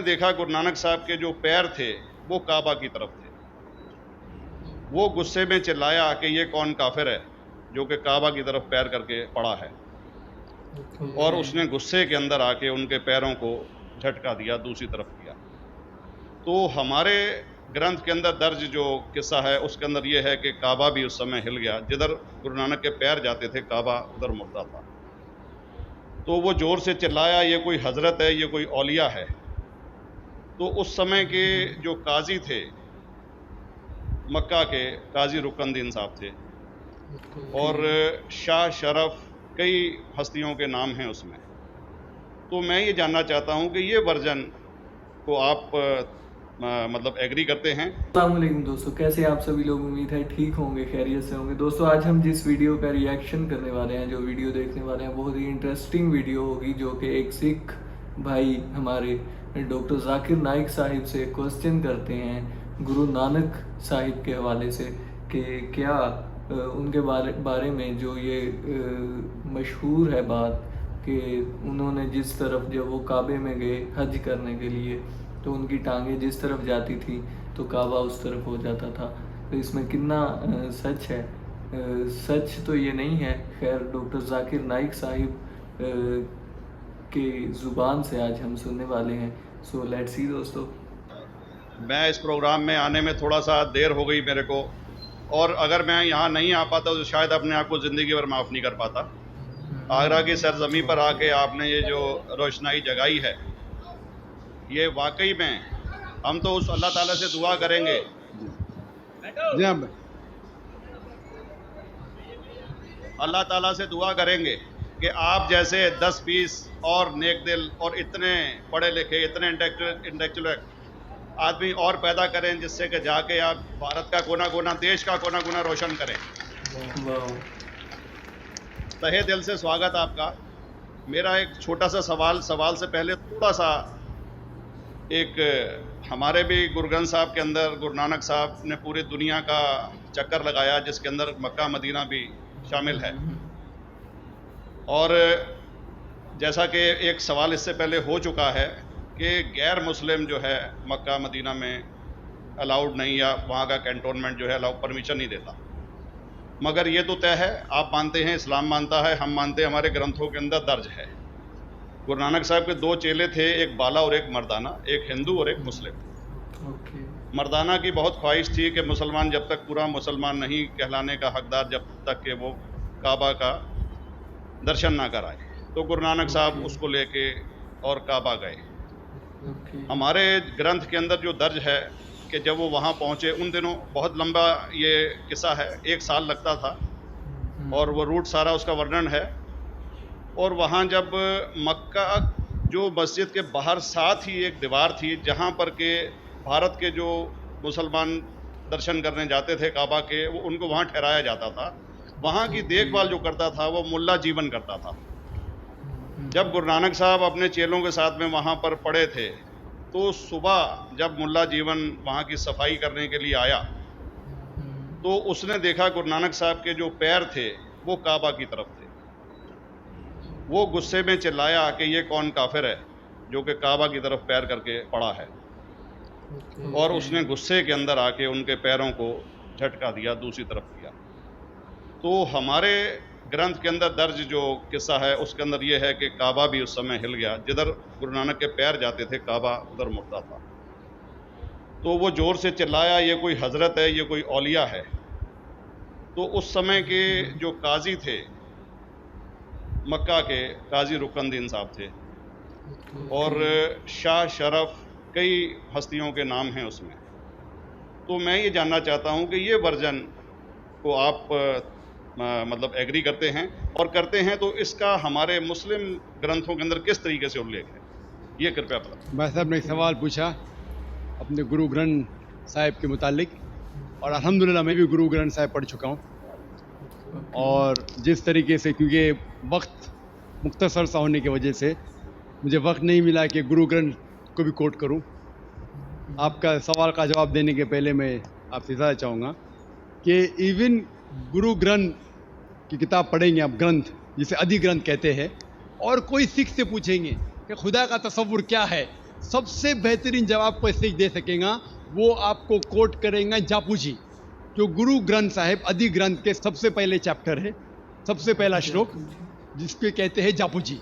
देखा गुरु नानक साहब के जो पैर थे वो काबा की तरफ थे। वो गुस्से में चिल्लाया कि ये कौन काफिर है जो कि काबा की तरफ पैर करके पड़ा है, और उसने गुस्से के अंदर आके उनके पैरों को झटका दिया, दूसरी तरफ किया। तो हमारे ग्रंथ के अंदर दर्ज जो किस्सा है उसके अंदर ये है कि काबा भी उस समय हिल गया, जिधर गुरु नानक के पैर जाते थे काबा उधर मुड़ता था। तो वो जोर से चिल्लाया, ये कोई हजरत है, ये कोई औलिया है। तो उस समय के जो काजी थे मक्का के, काजी रुकनुद्दीन साहब थे, और शाह शरफ, कई हस्तियों के नाम हैं उसमें। तो मैं ये जानना चाहता हूँ कि ये वर्जन को आप मतलब एग्री करते हैं? अस्सलामुअलैकुम दोस्तों, कैसे आप सभी लोग? उम्मीद है ठीक होंगे, खैरियत से होंगे। दोस्तों आज हम जिस वीडियो का रिएक्शन करने वाले हैं, जो वीडियो देखने वाले हैं, बहुत ही इंटरेस्टिंग वीडियो होगी, जो कि एक सिख भाई हमारे डॉक्टर जाकिर नाइक साहिब से क्वेश्चन करते हैं गुरु नानक साहिब के हवाले से कि क्या उनके बारे में जो ये मशहूर है बात कि उन्होंने जिस तरफ जब वो काबे में गए हज करने के लिए तो उनकी टांगें जिस तरफ जाती थी तो काबा उस तरफ हो जाता था। तो इसमें कितना सच है? सच तो ये नहीं है। खैर, डॉक्टर जाकिर नाइक साहिब के ज़ुबान से आज हम सुनने वाले हैं। सो लेट्स सी दोस्तों। मैं इस प्रोग्राम में आने में थोड़ा सा देर हो गई मेरे को, और अगर मैं यहाँ नहीं आ पाता तो शायद अपने आप को ज़िंदगी भर माफ़ नहीं कर पाता। आगरा की सरजमी पर आके आपने ये जो रोशनाई जगाई है, ये वाकई में हम तो उस अल्लाह ताला से दुआ करेंगे, अल्लाह ताला से दुआ करेंगे कि आप जैसे 10-20 और नेक दिल और इतने पढ़े लिखे, इतने इंटेलेक्चुअल आदमी और पैदा करें, जिससे कि जाके आप भारत का कोना कोना, देश का कोना कोना रोशन करें। तहे दिल से स्वागत आपका। मेरा एक छोटा सा सवाल से पहले थोड़ा सा, एक हमारे भी गुरु ग्रंथ साहब के अंदर गुरु नानक साहब ने पूरी दुनिया का चक्कर लगाया, जिसके अंदर मक्का मदीना भी शामिल है। और जैसा कि एक सवाल इससे पहले हो चुका है कि गैर मुस्लिम जो है मक्का मदीना में अलाउड नहीं, या वहाँ का कैंटोनमेंट जो है अलाउ परमिशन नहीं देता। मगर ये तो तय है, आप मानते हैं, इस्लाम मानता है, हम मानते हैं, हमारे ग्रंथों के अंदर दर्ज है। गुरु नानक साहब के 2 चेले थे, एक बाला और एक मर्दाना, एक हिंदू और एक मुस्लिम। मर्दाना की बहुत ख्वाहिश थी कि मुसलमान जब तक पूरा मुसलमान नहीं कहलाने का हकदार, जब तक कि वो काबा का दर्शन ना कराए, तो गुरु नानक साहब उसको लेके और काबा गए। हमारे ग्रंथ के अंदर जो दर्ज है कि जब वो वहाँ पहुँचे, उन दिनों बहुत लंबा ये किस्सा है, 1 साल लगता था, और वो रूट सारा उसका वर्णन है। और वहाँ जब मक्का, जो मस्जिद के बाहर साथ ही एक दीवार थी जहाँ पर के भारत के जो मुसलमान दर्शन करने जाते थे काबा के, वो उनको वहाँ ठहराया जाता था। वहाँ की देखभाल जो करता था वो मुल्ला जीवन करता था। जब गुरु नानक साहब अपने चेलों के साथ में वहाँ पर पड़े थे, तो सुबह जब मुल्ला जीवन वहाँ की सफाई करने के लिए आया, तो उसने देखा गुरु नानक साहब के जो पैर थे वो काबा की तरफ थे। वो गुस्से में चिल्लाया कि ये कौन काफिर है जो कि काबा की तरफ पैर करके पड़ा है, और उसने गुस्से के अंदर आके उनके पैरों को झटका दिया, दूसरी तरफ किया। तो हमारे ग्रंथ के अंदर दर्ज जो किस्सा है उसके अंदर ये है कि काबा भी उस समय हिल गया, जिधर गुरु नानक के पैर जाते थे काबा उधर मुड़ता था। तो वो जोर से चिल्लाया, ये कोई हजरत है, ये कोई औलिया है। तो उस समय के जो काजी थे मक्का के, काजी रुकनुद्दीन साहब थे, और शाह शरफ, कई हस्तियों के नाम हैं उसमें। तो मैं ये जानना चाहता हूँ कि ये वर्जन को आप मतलब एग्री करते हैं, और करते हैं तो इसका हमारे मुस्लिम ग्रंथों के अंदर किस तरीके से उल्लेख है, ये कृपया बताएं। भाई साहब ने एक सवाल पूछा अपने गुरु ग्रंथ साहिब के मुतालिक, और अल्हम्दुलिल्लाह मैं भी गुरु ग्रंथ साहिब पढ़ चुका हूँ। और जिस तरीके से, क्योंकि वक्त मुख्तसर सा होने की वजह से मुझे वक्त नहीं मिला कि गुरु ग्रंथ को भी कोट करूँ। आपका सवाल का जवाब देने के पहले मैं आपसे ज़्यादा चाहूँगा कि इवन गुरु ग्रंथ की किताब पढ़ेंगे आप, ग्रंथ जिसे अधिग्रंथ कहते हैं, और कोई सिख से पूछेंगे कि खुदा का तसव्वुर क्या है, सबसे बेहतरीन जवाब कोई सिख दे सकेगा वो आपको कोट करेंगे जापू जी, जो गुरु ग्रंथ साहिब आदि ग्रंथ के सबसे पहले चैप्टर है, सबसे पहला श्लोक, जिसके कहते हैं जापू जी,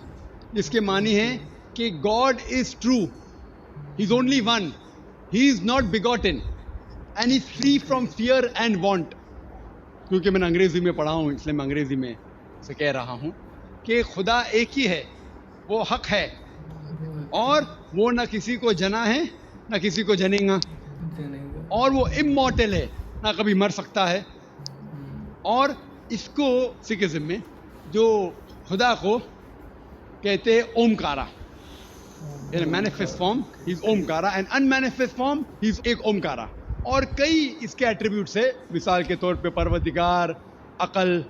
जिसके मानी है कि God is true, he is only one, he is not begotten and is free from fear and want. क्योंकि मैंने अंग्रेजी में पढ़ा हूँ इसलिए मैं अंग्रेजी में से कह रहा हूँ कि खुदा एक ही है, वो हक है और वो ना किसी को जना है ना किसी को जनेगा, और वो इमॉर्टल है, ना कभी मर सकता है। और इसको सिखिज्म में जो खुदा को कहते हैं Omkara, in manifest form he is Omkara and unmanifest form he is एक ओमकारा। और कई इसके एट्रीब्यूट्स है, मिसाल के तौर पे परवरदिगार, अकल,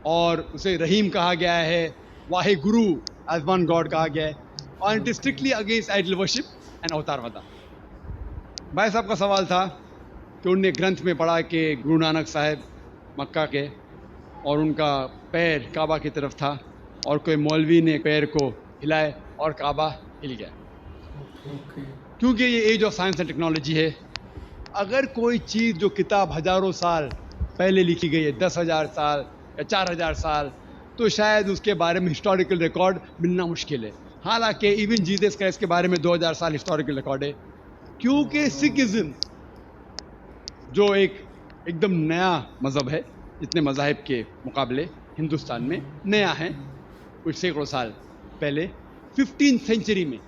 और उसे रहीम कहा गया है, Wahe Guru as one God कहा गया है, और it is strictly against idol worship and अवतारवादा। भाई साहब का सवाल था कि उनने ग्रंथ में पढ़ा कि गुरु नानक साहब मक्का के और उनका पैर काबा की तरफ था और कोई मौलवी ने पैर को हिलाए और काबा हिल गया। क्योंकि ये age of science and technology है, अगर कोई चीज़ जो किताब हज़ारों साल पहले लिखी गई है, 10,000 साल या 4,000 साल, तो शायद उसके बारे में हिस्टोरिकल रिकॉर्ड मिलना मुश्किल है। हालांकि इवन जीसस क्राइस्ट के बारे में 2000 साल हिस्टोरिकल रिकॉर्ड है, क्योंकि सिखिज्म जो एकदम नया मज़हब है, इतने मज़ाहिब के मुकाबले हिंदुस्तान में नया है, कुछ सैकड़ों साल पहले 15th सेंचुरी में,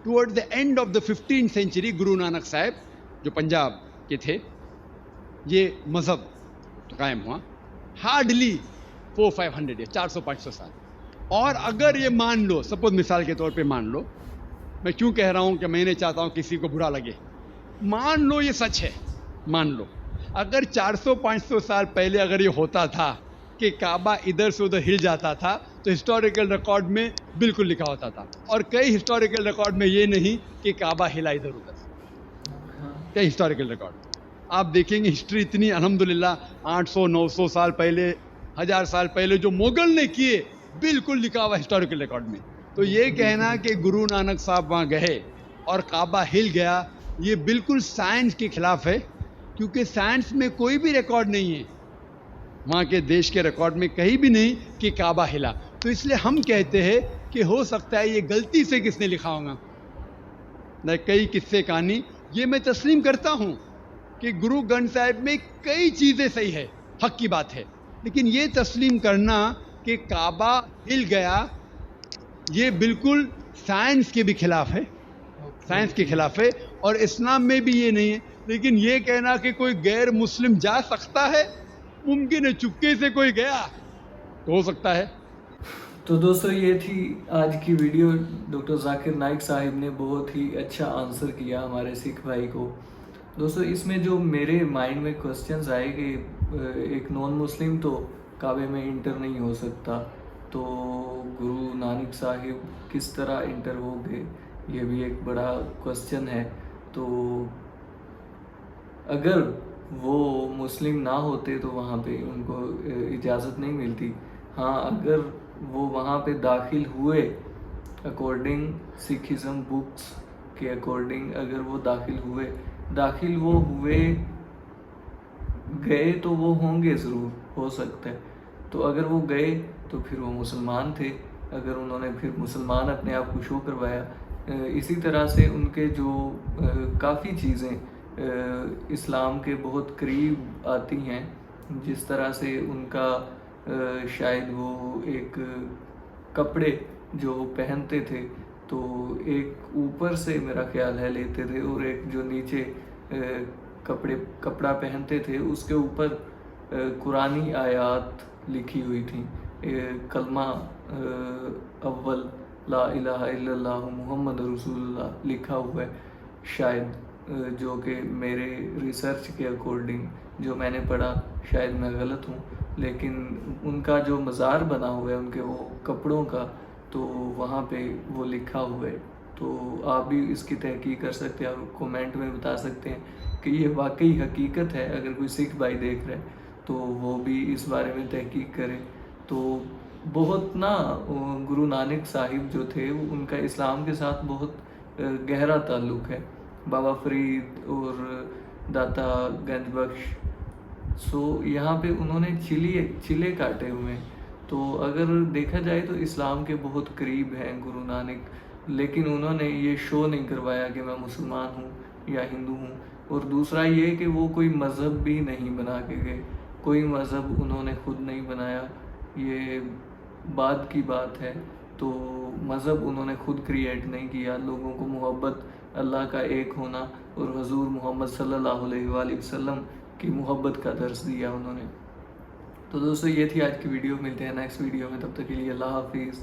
towards the end of the 15th century, Guru Nanak साहब जो पंजाब के थे, ये मज़हब तो कायम हुआ हार्डली 400-500 या 400-500 साल। और अगर ये मान लो, सपोज मिसाल के तौर पे मान लो, मैं क्यों कह रहा हूँ कि मैं नहीं चाहता हूँ किसी को बुरा लगे, मान लो ये सच है, मान लो अगर 400-500 साल पहले अगर ये होता था कि काबा इधर से उधर हिल जाता था, तो हिस्टोरिकल रिकॉर्ड में बिल्कुल लिखा होता था। और कई हिस्टोरिकल रिकॉर्ड में ये नहीं कि काबा हिला इधर उधर, कई हिस्टोरिकल रिकॉर्ड आप देखेंगे। हिस्ट्री इतनी अल्हम्दुलिल्लाह 800-900 साल पहले, 1000 साल पहले जो मुगल ने किए, बिल्कुल लिखा हुआ हिस्टोरिकल रिकॉर्ड में। तो ये कहना कि गुरु नानक साहब वहाँ गए और काबा हिल गया, ये बिल्कुल साइंस के खिलाफ है, क्योंकि साइंस में कोई भी रिकॉर्ड नहीं है, वहाँ के देश के रिकॉर्ड में कहीं भी नहीं कि काबा हिला। तो इसलिए हम कहते हैं कि हो सकता है ये गलती से किसने लिखा होगा। न कई किस्से कहानी ये मैं तस्लीम करता हूँ कि गुरु ग्रंथ साहिब में कई चीज़ें सही है, हक की बात है, लेकिन ये तस्लीम करना कि काबा हिल गया, ये बिल्कुल साइंस के भी खिलाफ है, साइंस के खिलाफ है। और इस्लाम में भी ये नहीं है। लेकिन ये कहना कि कोई गैर मुस्लिम जा सकता है, मुमकिन है, चुपके से कोई गया तो हो सकता है। तो दोस्तों ये थी आज की वीडियो। डॉक्टर जाकिर नाइक साहिब ने बहुत ही अच्छा आंसर किया हमारे सिख भाई को। दोस्तों इसमें जो मेरे माइंड में क्वेश्चंस आए कि एक नॉन मुस्लिम तो काबे में इंटर नहीं हो सकता, तो गुरु नानक साहिब किस तरह इंटर हो गए, ये भी एक बड़ा क्वेश्चन है। तो अगर वो मुस्लिम ना होते तो वहाँ पे उनको इजाज़त नहीं मिलती। हाँ, अगर वो वहाँ पे दाखिल हुए अकॉर्डिंग सिखिज़म बुक्स के अकॉर्डिंग, अगर वो दाखिल वो हुए गए तो वो होंगे, ज़रूर हो सकता है। तो अगर वो गए तो फिर वो मुसलमान थे, अगर उन्होंने फिर मुसलमान अपने आप को शो करवाया। इसी तरह से उनके जो काफ़ी चीज़ें इस्लाम के बहुत करीब आती हैं, जिस तरह से उनका शायद वो एक कपड़े जो पहनते थे तो एक ऊपर से मेरा ख्याल है लेते थे, और एक जो नीचे कपड़ा पहनते थे उसके ऊपर कुरानी आयात लिखी हुई थी, कलमा अव्वल ला इलाहा इल्लल्लाहु मुहम्मद रसूलुल्लाह लिखा हुआ है शायद, जो कि मेरे रिसर्च के अकॉर्डिंग जो मैंने पढ़ा, शायद मैं गलत हूँ, लेकिन उनका जो मज़ार बना हुआ है उनके वो कपड़ों का, तो वहाँ पे वो लिखा हुआ है। तो आप भी इसकी तहकीक कर सकते हैं और कमेंट में बता सकते हैं कि ये वाकई हकीकत है। अगर कोई सिख भाई देख रहे हैं तो वो भी इस बारे में तहकीक करें। तो बहुत ना गुरु नानक साहिब जो थे उनका इस्लाम के साथ बहुत गहरा ताल्लुक़ है, बाबा फरीद और दाता गंज बख्श। सो यहाँ पे उन्होंने चिले काटे हुए हैं। तो अगर देखा जाए तो इस्लाम के बहुत करीब हैं गुरु नानक, लेकिन उन्होंने ये शो नहीं करवाया कि मैं मुसलमान हूँ या हिंदू हूँ। और दूसरा ये कि वो कोई मज़हब भी नहीं बना के गए, कोई मज़हब उन्होंने खुद नहीं बनाया, ये बाद की बात है। तो मज़हब उन्होंने खुद क्रिएट नहीं किया। लोगों को मोहब्बत, अल्लाह का एक होना और हुज़ूर मोहम्मद सल्लल्लाहु अलैहि वसल्लम की मोहब्बत का दर्स दिया उन्होंने। तो दोस्तों ये थी आज की वीडियो, मिलते हैं नेक्स्ट वीडियो में, तब तक के लिए अल्लाह हाफिज़।